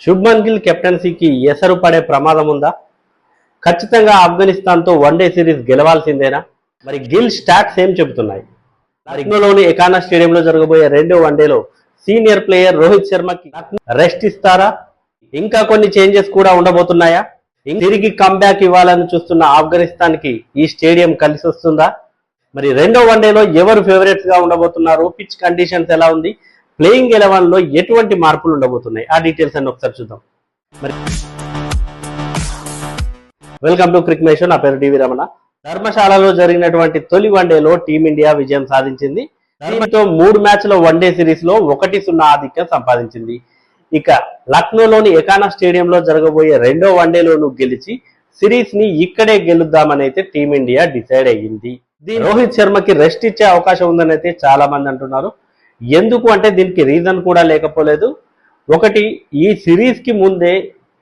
శుభ్మన్ గిల్ కెప్టెన్సీకి ఎసరు పడే ప్రమాదం ఉందా? ఖచ్చితంగా ఆఫ్ఘనిస్తాన్తో వన్డే సిరీస్ గెలవాల్సిందేనా? మరి గిల్ స్టాట్స్ ఏం చెబుతున్నాయి? లక్నోలోని ఎకానా స్టేడియంలో జరగబోయే రెండో వన్డేలో సీనియర్ ప్లేయర్ రోహిత్ శర్మకి రెస్ట్ ఇస్తారా? ఇంకా కొన్ని చేంజెస్ కూడా ఉండబోతున్నాయా? తిరిగి కమ్బ్యాక్ ఇవ్వాలని చూస్తున్న ఆఫ్ఘనిస్తాన్కి ఈ స్టేడియం కలిసి వస్తుందా? మరి రెండో వన్డేలో ఎవరు ఫేవరెట్స్ గా ఉండబోతున్నారు? పిచ్ కండిషన్స్ ఎలా ఉంది? ప్లేయింగ్ 11 లో ఎటువంటి మార్పులు ఉండబోతున్నాయి? ఆ డీటెయిల్స్ అన్ని ఒకసారి చూద్దాం. మరి వెల్కమ్ టు క్రిక్ మేషన్. నా పేరు డివి రమణ. ధర్మశాలలో జరిగినటువంటి తొలి వన్డేలో టీమిండియా విజయం సాధించింది. దీంతో 3 మ్యాచ్ల వన్డే సిరీస్ లో 1-0 ఆధిక్యం సంపాదించింది. ఇక లక్నోలోని ఎకానా స్టేడియంలో జరగబోయే రెండో వన్డేలోనూ గెలిచి సిరీస్ ని ఇక్కడే గెలుద్దామని అయితే టీమిండియా డిసైడ్ అయ్యింది. రోహిత్ శర్మకి రెస్ట్ ఇచ్చే అవకాశం ఉందని అయితే చాలా మంది అంటున్నారు. ఎందుకు అంటే దీనికి రీజన్ కూడా లేకపోలేదు. ఒకటి, ఈ సిరీస్ కి ముందే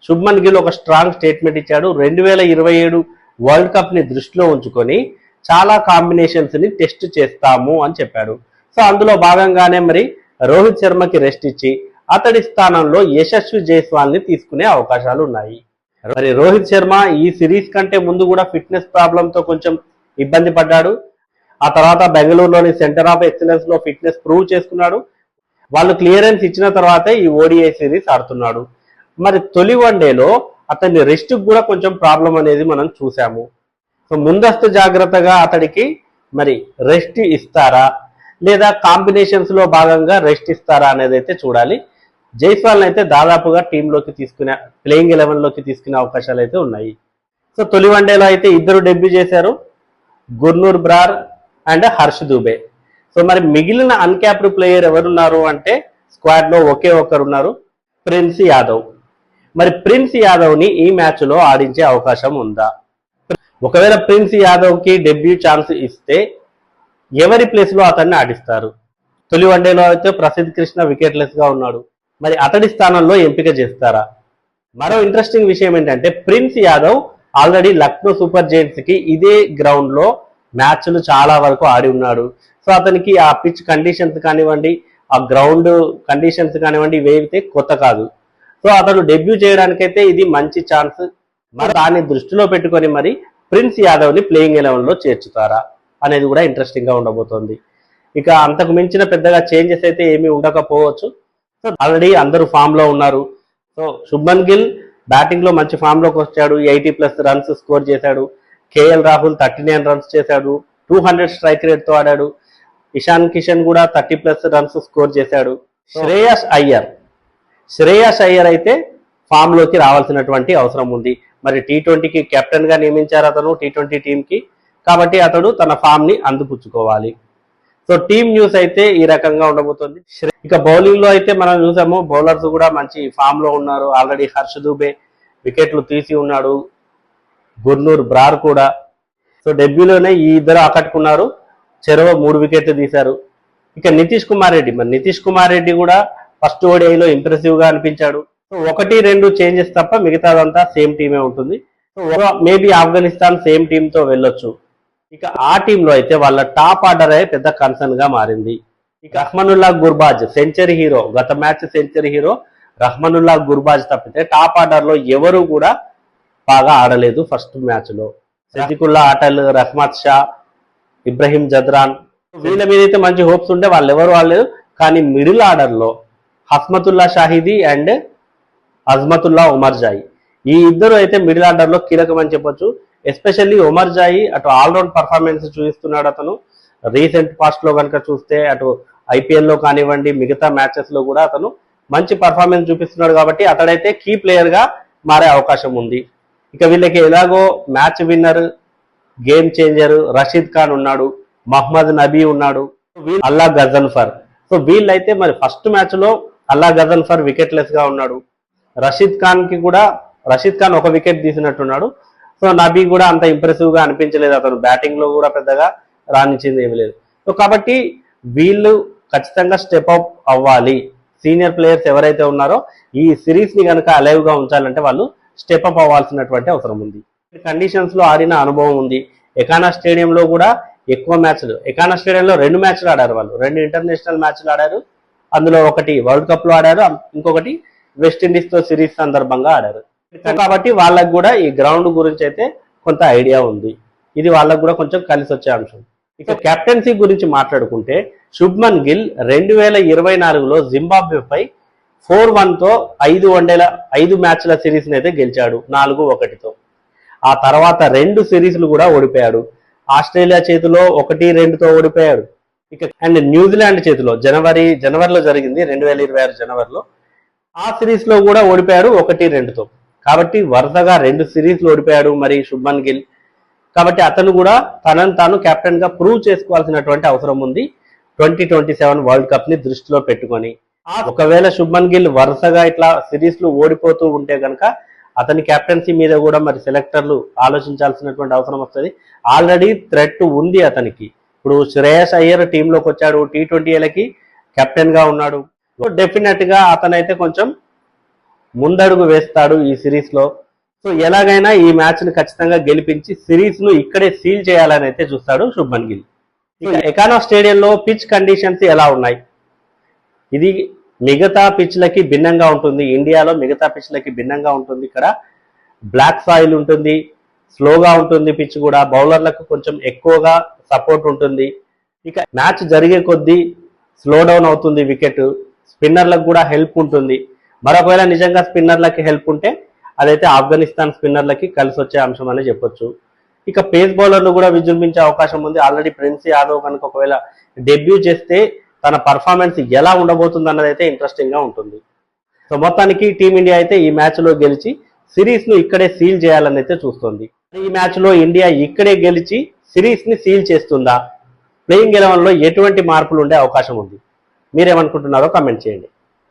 శుభ్మన్ గిల్ ఒక స్ట్రాంగ్ స్టేట్మెంట్ ఇచ్చాడు. 2027 వరల్డ్ కప్ ని దృష్టిలో ఉంచుకొని చాలా కాంబినేషన్స్ ని టెస్ట్ చేస్తాము అని చెప్పాడు. సో అందులో భాగంగానే మరి రోహిత్ శర్మకి రెస్ట్ ఇచ్చి అతడి స్థానంలో యశస్వి జైస్వాల్ ని తీసుకునే అవకాశాలు ఉన్నాయి. మరి రోహిత్ శర్మ ఈ సిరీస్ కంటే ముందు కూడా ఫిట్నెస్ ప్రాబ్లమ్ తో కొంచెం ఇబ్బంది పడ్డాడు. ఆ తర్వాత బెంగళూరులోని సెంటర్ ఆఫ్ ఎక్సలెన్స్ లో ఫిట్నెస్ ప్రూవ్ చేసుకున్నాడు. వాళ్ళు క్లియరెన్స్ ఇచ్చిన తర్వాతే ఈ ఓడిఐ సిరీస్ ఆడుతున్నాడు. మరి తొలి వన్డేలో అతని రెస్ట్ కూడా కొంచెం ప్రాబ్లం అనేది మనం చూసాము. సో ముందస్తు జాగ్రత్తగా అతడికి మరి రెస్ట్ ఇస్తారా లేదా కాంబినేషన్స్ లో భాగంగా రెస్ట్ ఇస్తారా అనేది అయితే చూడాలి. జైస్వాల్ అయితే దాదాపుగా టీంలోకి తీసుకునే ప్లేయింగ్ 11 లోకి తీసుకునే అవకాశాలు అయితే ఉన్నాయి. సో తొలి వన్డేలో అయితే ఇద్దరు డెబ్యూ చేశారు, గుర్నూర్ బ్రార్ అండ్ హర్ష్ దూబే. సో మరి మిగిలిన అన్క్యాప్డ్ ప్లేయర్ ఎవరున్నారు అంటే స్క్వాడ్ లో ఒకే ఒక్కరు ఉన్నారు, ప్రిన్స్ యాదవ్. మరి ప్రిన్స్ యాదవ్ ని ఈ మ్యాచ్ లో ఆడించే అవకాశం ఉందా? ఒకవేళ ప్రిన్స్ యాదవ్ కి డెబ్యూ ఛాన్స్ ఇస్తే ఎవరి ప్లేస్ లో అతన్ని ఆడిస్తారు? తొలి వన్డేలో అయితే ప్రసిద్ధ్ కృష్ణ వికెట్లెస్ గా ఉన్నాడు. మరి అతడి స్థానంలో ఎంపిక చేస్తారా? మరో ఇంట్రెస్టింగ్ విషయం ఏంటంటే prince Yadav already Lucknow super Giants కి ఇదే గ్రౌండ్ లో మ్యాచ్లు చాలా వరకు ఆడి ఉన్నాడు. సో అతనికి ఆ పిచ్ కండిషన్స్ కానివ్వండి, ఆ గ్రౌండ్ కండిషన్స్ కానివ్వండి, ఇవేవితే కొత్త కాదు. సో అతను డెబ్యూ చేయడానికైతే ఇది మంచి ఛాన్స్. మరి దాన్ని దృష్టిలో పెట్టుకొని మరి ప్రిన్స్ యాదవ్ ని ప్లేయింగ్ 11 లో చేర్చుతారా అనేది కూడా ఇంట్రెస్టింగ్ గా ఉండబోతోంది. ఇక అంతకు మించిన పెద్దగా చేంజెస్ అయితే ఏమీ ఉండకపోవచ్చు. సో ఆల్రెడీ అందరూ ఫామ్ లో ఉన్నారు. సో శుభ్మన్ గిల్ బ్యాటింగ్ లో మంచి ఫామ్ లోకి వచ్చాడు, 80+ రన్స్ స్కోర్ చేశాడు. కేఎల్ రాహుల్ 39 రన్స్ చేశాడు, 200 స్ట్రైక్ రేట్ తో ఆడాడు. ఇషాన్ కిషన్ కూడా 30+ రన్స్ స్కోర్ చేశాడు. శ్రేయస్ అయ్యర్ అయితే ఫామ్ లోకి రావాల్సినటువంటి అవసరం ఉంది. మరి T20కి కెప్టెన్ గా నియమించారు అతను T20 టీమ్ కి, కాబట్టి అతడు తన ఫామ్ ని అందిపుచ్చుకోవాలి. సో టీమ్ న్యూస్ అయితే ఈ రకంగా ఉండబోతుంది. ఇక బౌలింగ్ లో అయితే మనం చూసాము, బౌలర్స్ కూడా మంచి ఫామ్ లో ఉన్నారు. ఆల్రెడీ హర్ష్ దూబే వికెట్లు తీసి ఉన్నాడు, గుర్నూర్ బ్రార్ కూడా. సో డెబ్యూలోనే ఈ ఇద్దరు ఆకట్టుకున్నారు, చెరవ 3 వికెట్లు తీశారు. ఇక నితీష్ కుమార్ రెడ్డి కూడా ఫస్ట్ ఓడిఐలో ఇంప్రెసివ్ గా అనిపించాడు. సో 1-2 చేంజెస్ తప్ప మిగతాదంతా సేమ్ టీమే ఉంటుంది. So maybe Afghanistan same team తో వెళ్ళొచ్చు. ఇక ఆ టీంలో అయితే వాళ్ళ టాప్ ఆర్డర్ పెద్ద కన్సర్న్ గా మారింది. ఇక రహ్మనుల్లా గుర్బాజ్ సెంచరీ హీరో, గత match century hero Rahmanullah Gurbaz తప్పితే టాప్ ఆర్డర్ లో ఎవరు కూడా బాగా ఆడలేదు ఫస్ట్ మ్యాచ్ లో. సిద్దికుల్లా అటల్, రహ్మత్ షా, ఇబ్రహీం జద్రాన్, వీళ్ళ మీద అయితే మంచి హోప్స్ ఉంటే వాళ్ళు ఎవరు ఆడలేదు. కానీ మిడిల్ ఆర్డర్ లో హస్మతుల్లా షాహిదీ అండ్ అజ్మతుల్లా ఉమర్ జాయి, ఈ ఇద్దరు అయితే మిడిల్ ఆర్డర్ లో కీలకం అని చెప్పొచ్చు. ఎస్పెషల్లీ ఉమర్ జాయి అటు ఆల్రౌండ్ పర్ఫార్మెన్స్ చూపిస్తున్నాడు. అతను రీసెంట్ పాస్ట్ లో కనుక చూస్తే అటు ఐపీఎల్ లో కానివ్వండి, మిగతా మ్యాచెస్ లో కూడా అతను మంచి పర్ఫార్మెన్స్ చూపిస్తున్నాడు. కాబట్టి అతడైతే కీ ప్లేయర్ గా మారే అవకాశం ఉంది. ఇక వీళ్ళకి ఎలాగో match winner, game changer Rashid Khan ఉన్నాడు, మహ్మద్ నబీ ఉన్నాడు, అల్లా గజన్ఫర్. సో వీళ్ళైతే మరి ఫస్ట్ మ్యాచ్ లో అల్లా గజన్ఫర్ వికెట్లెస్ గా ఉన్నాడు. రషీద్ ఖాన్ ఒక వికెట్ తీసినట్టున్నాడు. సో నబీ కూడా అంత ఇంప్రెసివ్ గా అనిపించలేదు, అతను బ్యాటింగ్ లో కూడా పెద్దగా రాణించింది ఏమీ లేదు. సో కాబట్టి వీళ్ళు ఖచ్చితంగా స్టెప్ అప్ అవ్వాలి. సీనియర్ ప్లేయర్స్ ఎవరైతే ఉన్నారో ఈ సిరీస్ ని కనుక అలైవ్ గా ఉంచాలంటే వాళ్ళు స్టెప్ అప్ అవ్వాల్సినటువంటి అవసరం ఉంది. కండిషన్స్ లో ఆడిన అనుభవం ఉంది. ఎకానా స్టేడియంలో కూడా ఎక్కువ మ్యాచ్లు, ఎకానా స్టేడియంలో 2 మ్యాచ్లు ఆడారు వాళ్ళు, 2 ఇంటర్నేషనల్ మ్యాచ్లు ఆడారు. అందులో ఒకటి వరల్డ్ కప్ లో ఆడారు, ఇంకొకటి వెస్టిండీస్ తో సిరీస్ సందర్భంగా ఆడారు. కాబట్టి వాళ్ళకు కూడా ఈ గ్రౌండ్ గురించి అయితే కొంత ఐడియా ఉంది. ఇది వాళ్ళకు కూడా కొంచెం కలిసి వచ్చే అంశం. ఇక కెప్టెన్సీ గురించి మాట్లాడుకుంటే శుభ్మన్ గిల్ 2024లో జింబాబ్వేపై 4-1తో 5 మ్యాచ్ల సిరీస్ అయితే గెలిచాడు 4-1తో. ఆ తర్వాత 2 సిరీస్లు కూడా ఓడిపోయాడు. ఆస్ట్రేలియా చేతిలో 1-2తో ఓడిపోయాడు. ఇక అండ్ న్యూజిలాండ్ చేతిలో జనవరిలో జరిగింది 2026 జనవరిలో. ఆ సిరీస్ లో కూడా ఓడిపోయాడు 1-2తో. కాబట్టి వరుసగా 2 సిరీస్లు ఓడిపోయాడు మరి శుభ్మన్ గిల్. కాబట్టి అతను కూడా తనను తాను కెప్టెన్ గా ప్రూవ్ చేసుకోవాల్సినటువంటి అవసరం ఉంది 2027 వరల్డ్ కప్ ని దృష్టిలో పెట్టుకొని. ఒకవేళ శుభ్మన్ గిల్ వరుసగా ఇట్లా సిరీస్లు ఓడిపోతూ ఉంటే కనుక అతని కెప్టెన్సీ మీద కూడా మరి సెలెక్టర్లు ఆలోచించాల్సినటువంటి అవసరం వస్తుంది. ఆల్రెడీ థ్రెట్ ఉంది అతనికి. ఇప్పుడు శ్రేయస్ అయ్యర్ టీంలోకి వచ్చాడు, T20లకి కెప్టెన్ గా ఉన్నాడు. డెఫినెట్ గా అతనైతే కొంచెం ముందడుగు వేస్తాడు ఈ సిరీస్ లో. సో ఎలాగైనా ఈ మ్యాచ్ ని ఖచ్చితంగా గెలిపించి సిరీస్ ను ఇక్కడే సీల్ చేయాలని అయితే చూస్తాడు శుభ్మన్ గిల్. ఇక ఎకానో స్టేడియంలో పిచ్ కండిషన్స్ ఎలా ఉన్నాయి? ఇది మిగతా పిచ్లకి భిన్నంగా ఉంటుంది. ఇండియాలో మిగతా పిచ్లకి భిన్నంగా ఉంటుంది. ఇక్కడ బ్లాక్ సాయిల్ ఉంటుంది, స్లోగా ఉంటుంది పిచ్ కూడా, బౌలర్లకు కొంచెం ఎక్కువగా సపోర్ట్ ఉంటుంది. ఇక మ్యాచ్ జరిగే కొద్దీ స్లో డౌన్ అవుతుంది వికెట్, స్పిన్నర్లకు కూడా హెల్ప్ ఉంటుంది. మరొకవేళ నిజంగా స్పిన్నర్లకి హెల్ప్ ఉంటే అదైతే ఆఫ్ఘనిస్తాన్ స్పిన్నర్లకి కలిసి వచ్చే అంశం అని చెప్పొచ్చు. ఇక పేస్ బౌలర్లు కూడా విజృంభించే అవకాశం ఉంది. ఆల్రెడీ ప్రిన్స్ యాదవ్ కనుక ఒకవేళ డెబ్యూ చేస్తే తన పర్ఫార్మెన్స్ ఎలా ఉండబోతుంది అన్నది అయితే ఇంట్రెస్టింగ్ గా ఉంటుంది. సో మొత్తానికి టీమిండియా అయితే ఈ మ్యాచ్ లో గెలిచి సిరీస్ ను ఇక్కడే సీల్ చేయాలని అయితే చూస్తుంది. ఈ మ్యాచ్ లో ఇండియా ఇక్కడే గెలిచి సిరీస్ ని సీల్ చేస్తుందా? ప్లేయింగ్ 11లో ఎటువంటి మార్పులు ఉండే అవకాశం ఉంది? మీరేమనుకుంటున్నారో కామెంట్ చేయండి.